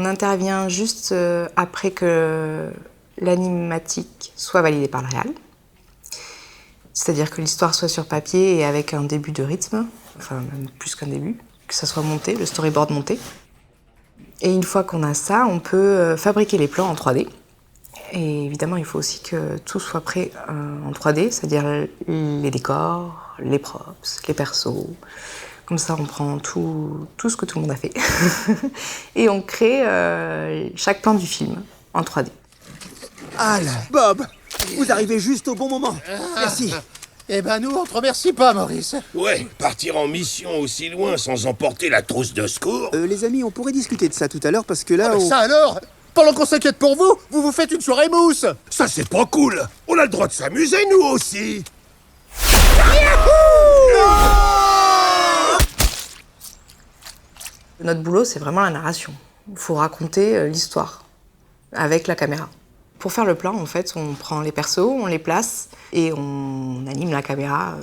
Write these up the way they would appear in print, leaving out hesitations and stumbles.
intervient juste après que l'animatique soit validée par le réal. C'est-à-dire que l'histoire soit sur papier et avec un début de rythme, enfin même plus qu'un début, que ça soit monté, le storyboard monté. Et une fois qu'on a ça, on peut fabriquer les plans en 3D. Et évidemment, il faut aussi que tout soit prêt en 3D, c'est-à-dire les décors, les props, les persos. Comme ça, on prend tout ce que tout le monde a fait et on crée chaque plan du film en 3D. Al, Bob, vous arrivez juste au bon moment. Merci. Eh ben nous, on te remercie pas, Maurice. Ouais, partir en mission aussi loin sans emporter la trousse de secours. Les amis, on pourrait discuter de ça tout à l'heure parce que là... Ça alors? Pendant qu'on s'inquiète pour vous, vous vous faites une soirée mousse. Ça, c'est pas cool. On a le droit de s'amuser, nous aussi. Notre boulot, c'est vraiment la narration. Il faut raconter l'histoire avec la caméra. Pour faire le plan, en fait, on prend les persos, on les place et on anime la caméra.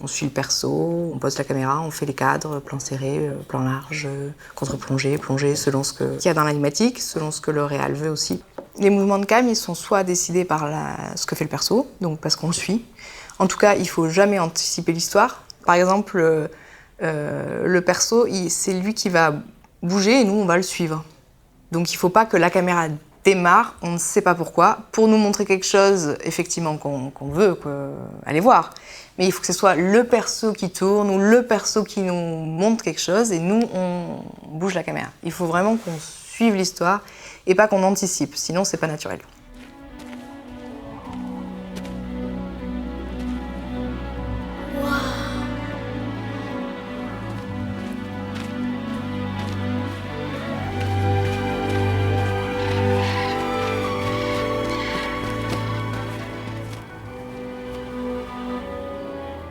On suit le perso, on pose la caméra, on fait les cadres, plan serré, plan large, contre-plongée, plongée, selon ce qu'il y a dans l'animatique, selon ce que le réal veut aussi. Les mouvements de cam, ils sont soit décidés par ce que fait le perso, donc parce qu'on le suit. En tout cas, il faut jamais anticiper l'histoire. Par exemple, le perso, c'est lui qui va bouger et nous, on va le suivre. Donc il ne faut pas que la caméra démarre, on ne sait pas pourquoi, pour nous montrer quelque chose, effectivement, qu'on veut aller voir. Mais il faut que ce soit le perso qui tourne ou le perso qui nous montre quelque chose et nous, on bouge la caméra. Il faut vraiment qu'on suive l'histoire et pas qu'on anticipe, sinon c'est pas naturel.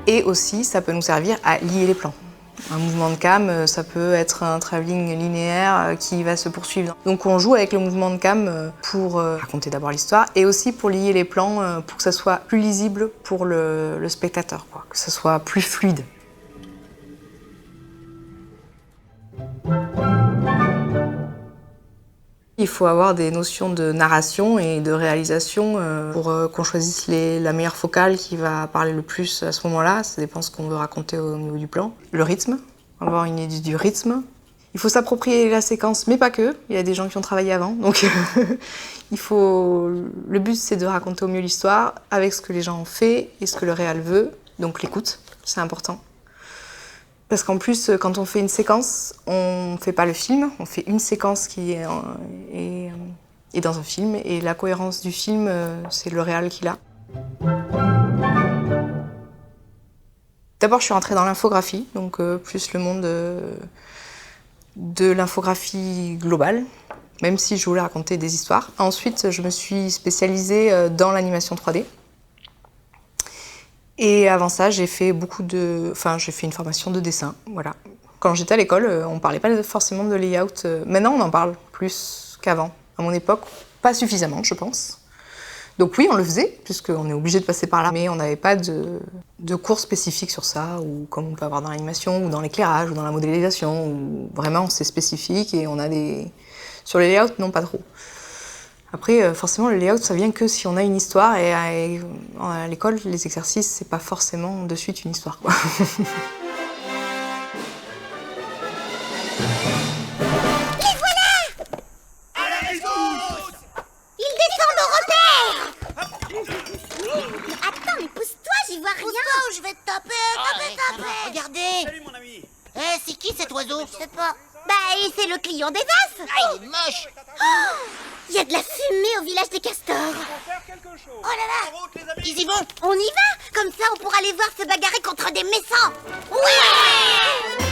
Et aussi, ça peut nous servir à lier les plans. Un mouvement de cam, ça peut être un travelling linéaire qui va se poursuivre. Donc on joue avec le mouvement de cam pour raconter d'abord l'histoire et aussi pour lier les plans pour que ça soit plus lisible pour le spectateur, quoi, que ça soit plus fluide. Il faut avoir des notions de narration et de réalisation pour qu'on choisisse la meilleure focale qui va parler le plus à ce moment-là. Ça dépend de ce qu'on veut raconter au niveau du plan. Le rythme, avoir une idée du rythme. Il faut s'approprier la séquence, mais pas que. Il y a des gens qui ont travaillé avant, donc le but c'est de raconter au mieux l'histoire avec ce que les gens ont fait et ce que le réal veut. Donc l'écoute, c'est important. Parce qu'en plus, quand on fait une séquence, on ne fait pas le film, on fait une séquence qui est dans un film, et la cohérence du film, c'est le réal qui l'a. D'abord, je suis rentrée dans l'infographie, donc plus le monde de l'infographie globale, même si je voulais raconter des histoires. Ensuite, je me suis spécialisée dans l'animation 3D. Et avant ça, j'ai fait une formation de dessin, voilà. Quand j'étais à l'école, on ne parlait pas forcément de layout. Maintenant, on en parle plus qu'avant. À mon époque, pas suffisamment, je pense. Donc oui, on le faisait, puisqu'on est obligé de passer par là. Mais on n'avait pas de cours spécifiques sur ça, ou comme on peut avoir dans l'animation, ou dans l'éclairage, ou dans la modélisation, où vraiment c'est spécifique et on a des... Sur les layouts, non, pas trop. Après, forcément, le layout, ça vient que si on a une histoire, et à l'école, les exercices, c'est pas forcément de suite une histoire, quoi. Les voilà! À la rescousse! Ils descendent au repère! Attends, mais pousse-toi, j'y vois rien! Pousse-toi ou je vais te taper! Regardez! Salut mon ami. C'est qui cet oiseau? Je sais pas. Bah, c'est le client des As! Ah, il est moche. Il y a de la fumée au village des castors! Faire quelque chose. Oh là là! En route, les amis. Ils y vont! On y va! Comme ça, on pourra les voir se bagarrer contre des méchants! Ouais!